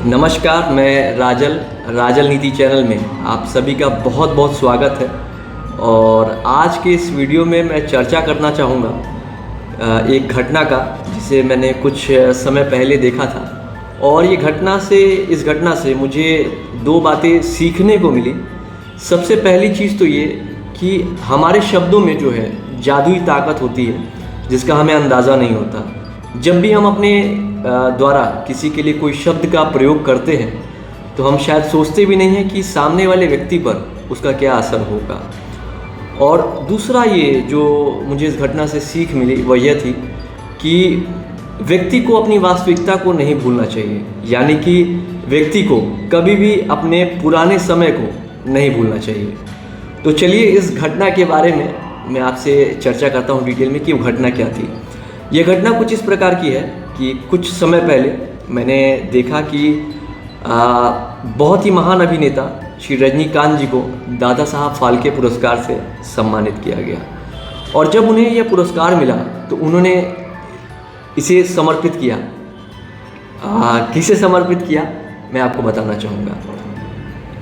नमस्कार, मैं राजल नीति चैनल में आप सभी का बहुत बहुत स्वागत है। और आज के इस वीडियो में मैं चर्चा करना चाहूँगा एक घटना का, जिसे मैंने कुछ समय पहले देखा था। और इस घटना से मुझे दो बातें सीखने को मिली। सबसे पहली चीज़ तो ये कि हमारे शब्दों में जो है जादुई ताकत होती है, जिसका हमें अंदाज़ा नहीं होता। जब भी हम अपने द्वारा किसी के लिए कोई शब्द का प्रयोग करते हैं तो हम शायद सोचते भी नहीं हैं कि सामने वाले व्यक्ति पर उसका क्या असर होगा। और दूसरा ये जो मुझे इस घटना से सीख मिली वह यह थी कि व्यक्ति को अपनी वास्तविकता को नहीं भूलना चाहिए, यानी कि व्यक्ति को कभी भी अपने पुराने समय को नहीं भूलना चाहिए। तो चलिए इस घटना के बारे में मैं आपसे चर्चा करता हूँ डिटेल में कि वो घटना क्या थी। यह घटना कुछ इस प्रकार की है कि कुछ समय पहले मैंने देखा कि बहुत ही महान अभिनेता श्री रजनीकांत जी को दादा साहब फाल्के पुरस्कार से सम्मानित किया गया। और जब उन्हें यह पुरस्कार मिला तो उन्होंने इसे समर्पित किया। किसे समर्पित किया मैं आपको बताना चाहूँगा।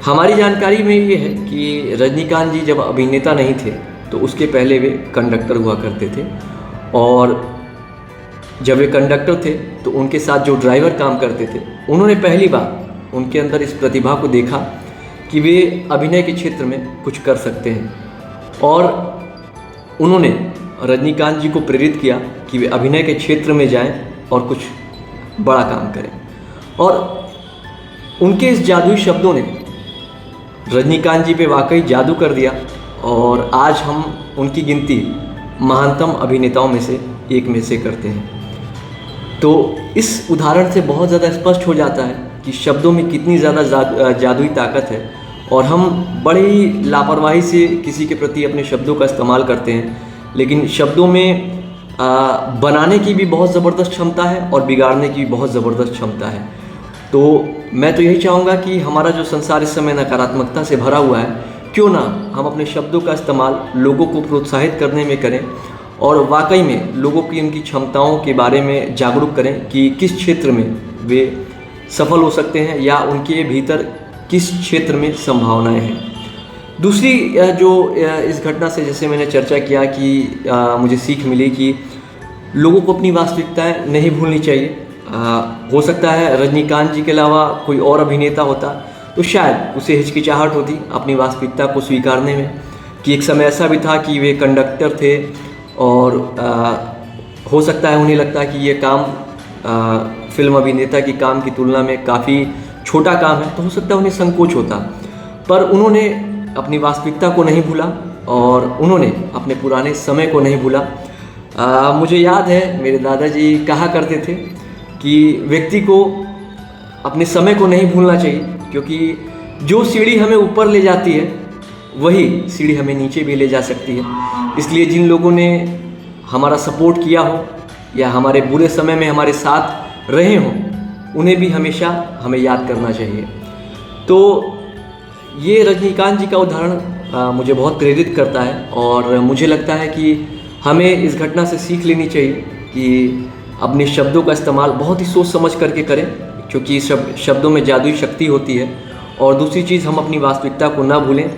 हमारी जानकारी में ये है कि रजनीकांत जी जब अभिनेता नहीं थे तो उसके पहले वे कंडक्टर हुआ करते थे। और जब वे कंडक्टर थे तो उनके साथ जो ड्राइवर काम करते थे, उन्होंने पहली बार उनके अंदर इस प्रतिभा को देखा कि वे अभिनय के क्षेत्र में कुछ कर सकते हैं। और उन्होंने रजनीकांत जी को प्रेरित किया कि वे अभिनय के क्षेत्र में जाएं और कुछ बड़ा काम करें। और उनके इस जादुई शब्दों ने रजनीकांत जी पे वाकई जादू कर दिया। और आज हम उनकी गिनती महानतम अभिनेताओं में से एक में से करते हैं। तो इस उदाहरण से बहुत ज़्यादा स्पष्ट हो जाता है कि शब्दों में कितनी ज़्यादा जादुई ताकत है। और हम बड़ी ही लापरवाही से किसी के प्रति अपने शब्दों का इस्तेमाल करते हैं, लेकिन शब्दों में बनाने की भी बहुत ज़बरदस्त क्षमता है और बिगाड़ने की भी बहुत ज़बरदस्त क्षमता है। तो मैं तो यही चाहूँगा कि हमारा जो संसार इस समय नकारात्मकता से भरा हुआ है, क्यों ना हम अपने शब्दों का इस्तेमाल लोगों को प्रोत्साहित करने में करें और वाकई में लोगों की उनकी क्षमताओं के बारे में जागरूक करें कि किस क्षेत्र में वे सफल हो सकते हैं या उनके भीतर किस क्षेत्र में संभावनाएं हैं। दूसरी जो इस घटना से जैसे मैंने चर्चा किया कि मुझे सीख मिली कि लोगों को अपनी वास्तविकताएं नहीं भूलनी चाहिए। हो सकता है रजनीकांत जी के अलावा कोई और अभिनेता होता तो शायद उसे हिचकिचाहट होती अपनी वास्तविकता को स्वीकारने में, कि एक समय ऐसा भी था कि वे कंडक्टर थे और हो सकता है उन्हें लगता कि ये काम फिल्म अभिनेता की काम की तुलना में काफ़ी छोटा काम है, तो हो सकता है उन्हें संकोच होता। पर उन्होंने अपनी वास्तविकता को नहीं भूला और उन्होंने अपने पुराने समय को नहीं भूला। मुझे याद है मेरे दादाजी कहा करते थे कि व्यक्ति को अपने समय को नहीं भूलना चाहिए, क्योंकि जो सीढ़ी हमें ऊपर ले जाती है वही सीढ़ी हमें नीचे भी ले जा सकती है। इसलिए जिन लोगों ने हमारा सपोर्ट किया हो या हमारे बुरे समय में हमारे साथ रहे हों, उन्हें भी हमेशा हमें याद करना चाहिए। तो ये रजनीकांत जी का उदाहरण मुझे बहुत प्रेरित करता है और मुझे लगता है कि हमें इस घटना से सीख लेनी चाहिए कि अपने शब्दों का इस्तेमाल बहुत ही सोच समझ करके करें, क्योंकि शब्दों में जादुई शक्ति होती है। और दूसरी चीज़, हम अपनी वास्तविकता को ना भूलें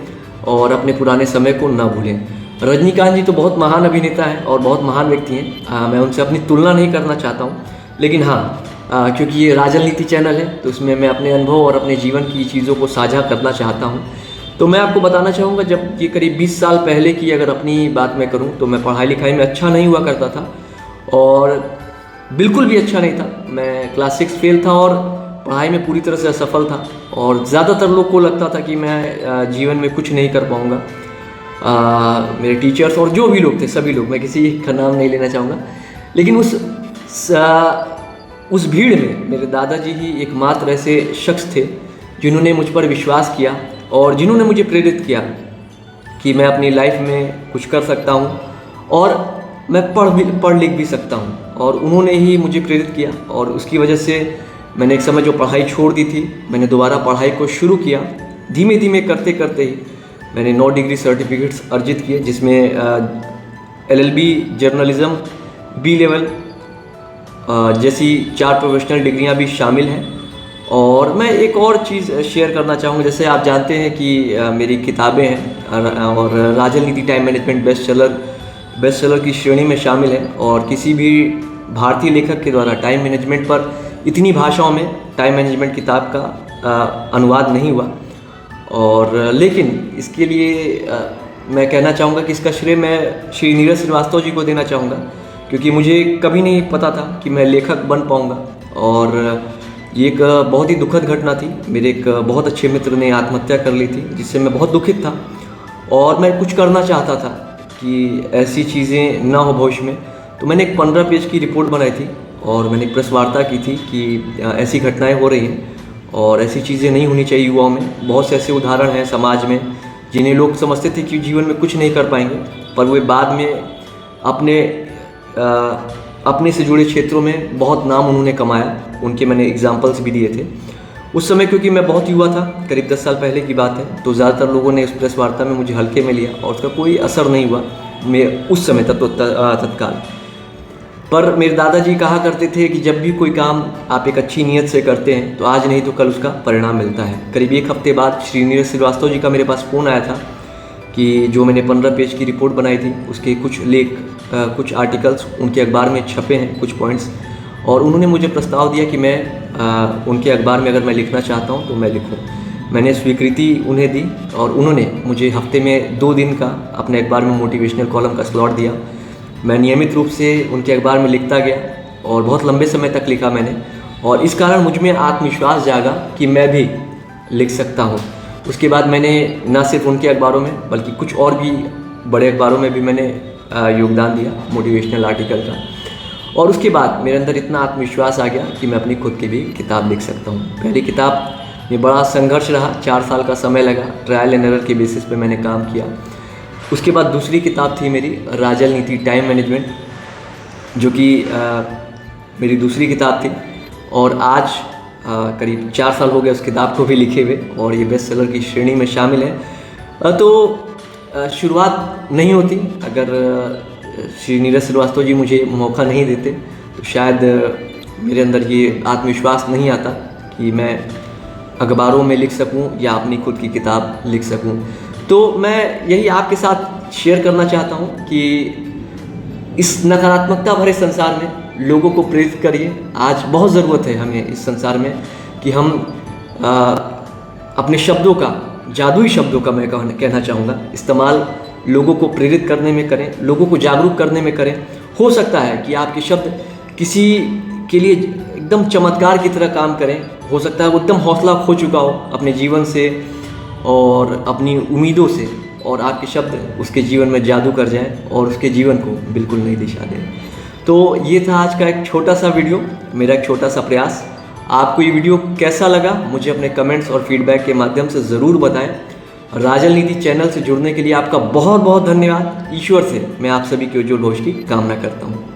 और अपने पुराने समय को ना भूलें। रजनीकांत जी तो बहुत महान अभिनेता हैं और बहुत महान व्यक्ति हैं। मैं उनसे अपनी तुलना नहीं करना चाहता हूँ, लेकिन हाँ, क्योंकि ये राजल नीति चैनल है तो इसमें मैं अपने अनुभव और अपने जीवन की चीज़ों को साझा करना चाहता हूँ। तो मैं आपको बताना चाहूँगा, जब ये करीब 20 साल पहले की अगर अपनी बात मैं करूँ तो मैं पढ़ाई लिखाई में अच्छा नहीं हुआ करता था और बिल्कुल भी अच्छा नहीं था। मैं क्लास 6 फेल था और पढ़ाई में पूरी तरह से असफल था। और ज़्यादातर लोग को लगता था कि मैं जीवन में कुछ नहीं कर पाऊँगा। मेरे टीचर्स और जो भी लोग थे, सभी लोग, मैं किसी का नाम नहीं लेना चाहूँगा, लेकिन उस भीड़ में मेरे दादाजी ही एकमात्र ऐसे शख्स थे जिन्होंने मुझ पर विश्वास किया और जिन्होंने मुझे प्रेरित किया कि मैं अपनी लाइफ में कुछ कर सकता हूँ और मैं पढ़ लिख भी सकता हूँ। और उन्होंने ही मुझे प्रेरित किया और उसकी वजह से मैंने एक समय जो पढ़ाई छोड़ दी थी, मैंने दोबारा पढ़ाई को शुरू किया। धीमे धीमे करते करते ही मैंने 9 डिग्री सर्टिफिकेट्स अर्जित किए, जिसमें LLB जर्नलिज्म बी लेवल जैसी 4 प्रोफेशनल डिग्रियां भी शामिल हैं। और मैं एक और चीज़ शेयर करना चाहूँगा। जैसे आप जानते हैं कि मेरी किताबें हैं और राजल नीति टाइम मैनेजमेंट बेस्ट सेलर की श्रेणी में शामिल है। और किसी भी भारतीय लेखक के द्वारा टाइम मैनेजमेंट पर इतनी भाषाओं में टाइम मैनेजमेंट किताब का अनुवाद नहीं हुआ। और लेकिन इसके लिए मैं कहना चाहूँगा कि इसका श्रेय मैं श्री नीरज श्रीवास्तव जी को देना चाहूँगा, क्योंकि मुझे कभी नहीं पता था कि मैं लेखक बन पाऊँगा। और ये एक बहुत ही दुखद घटना थी। मेरे एक बहुत अच्छे मित्र ने आत्महत्या कर ली थी, जिससे मैं बहुत दुखित था और मैं कुछ करना चाहता था कि ऐसी चीज़ें ना हो भविष्य में। तो मैंने एक 15 पेज की रिपोर्ट बनाई थी और मैंने एक प्रेस वार्ता की थी कि ऐसी घटनाएं हो रही हैं और ऐसी चीज़ें नहीं होनी चाहिए युवाओं में। बहुत से ऐसे उदाहरण हैं समाज में जिन्हें लोग समझते थे कि जीवन में कुछ नहीं कर पाएंगे, पर वे बाद में अपने से जुड़े क्षेत्रों में बहुत नाम उन्होंने कमाया। उनके मैंने एग्जाम्पल्स भी दिए थे। उस समय क्योंकि मैं बहुत युवा था, करीब 10 साल पहले की बात है, तो ज़्यादातर लोगों ने इस प्रेस वार्ता में मुझे हल्के में लिया और उसका कोई असर नहीं हुआ मैं उस समय तत्काल। पर मेरे दादाजी कहा करते थे कि जब भी कोई काम आप एक अच्छी नीयत से करते हैं तो आज नहीं तो कल उसका परिणाम मिलता है। करीब एक हफ्ते बाद श्री नीरज श्रीवास्तव जी का मेरे पास फ़ोन आया था कि जो मैंने 15 पेज की रिपोर्ट बनाई थी उसके कुछ लेख, कुछ आर्टिकल्स उनके अखबार में छपे हैं, कुछ पॉइंट्स, और उन्होंने मुझे प्रस्ताव दिया कि मैं उनके अखबार में अगर मैं लिखना चाहता हूँ तो मैं लिखूँ। मैंने स्वीकृति उन्हें दी और उन्होंने मुझे हफ्ते में 2 दिन का अपने अखबार में मोटिवेशनल कॉलम का स्लॉट दिया। मैं नियमित रूप से उनके अखबार में लिखता गया और बहुत लंबे समय तक लिखा मैंने, और इस कारण मुझ में आत्मविश्वास जागा कि मैं भी लिख सकता हूँ। उसके बाद मैंने न सिर्फ उनके अखबारों में बल्कि कुछ और भी बड़े अखबारों में भी मैंने योगदान दिया मोटिवेशनल आर्टिकल का। और उसके बाद मेरे अंदर इतना आत्मविश्वास आ गया कि मैं अपनी खुद की भी किताब लिख सकता हूँ। पहली किताब में बड़ा संघर्ष रहा, 4 साल का समय लगा, ट्रायल एंड एरर के बेसिस पे मैंने काम किया। उसके बाद दूसरी किताब थी मेरी राजल नीति टाइम मैनेजमेंट, जो कि मेरी दूसरी किताब थी और आज करीब 4 साल हो गए उस किताब को भी लिखे हुए और ये बेस्ट सेलर की श्रेणी में शामिल है। तो शुरुआत नहीं होती अगर श्री नीरज श्रीवास्तव जी मुझे मौका नहीं देते, तो शायद मेरे अंदर ये आत्मविश्वास नहीं आता कि मैं अखबारों में लिख सकूं या अपनी खुद की किताब लिख सकूं। तो मैं यही आपके साथ शेयर करना चाहता हूं कि इस नकारात्मकता भरे संसार में लोगों को प्रेरित करिए। आज बहुत ज़रूरत है हमें इस संसार में कि हम अपने शब्दों का, जादुई शब्दों का मैं कहना चाहूँगा, इस्तेमाल लोगों को प्रेरित करने में करें, लोगों को जागरूक करने में करें। हो सकता है कि आपके शब्द किसी के लिए एकदम चमत्कार की तरह काम करें। हो सकता है वो एकदम हौसला खो चुका हो अपने जीवन से और अपनी उम्मीदों से, और आपके शब्द उसके जीवन में जादू कर जाएं और उसके जीवन को बिल्कुल नई दिशा दें। तो ये था आज का एक छोटा सा वीडियो, मेरा एक छोटा सा प्रयास। आपको ये वीडियो कैसा लगा मुझे अपने कमेंट्स और फीडबैक के माध्यम से ज़रूर बताएं। राजल नीति चैनल से जुड़ने के लिए आपका बहुत बहुत धन्यवाद। ईश्वर से मैं आप सभी के उज्जवल भविष्य की कामना करता हूँ।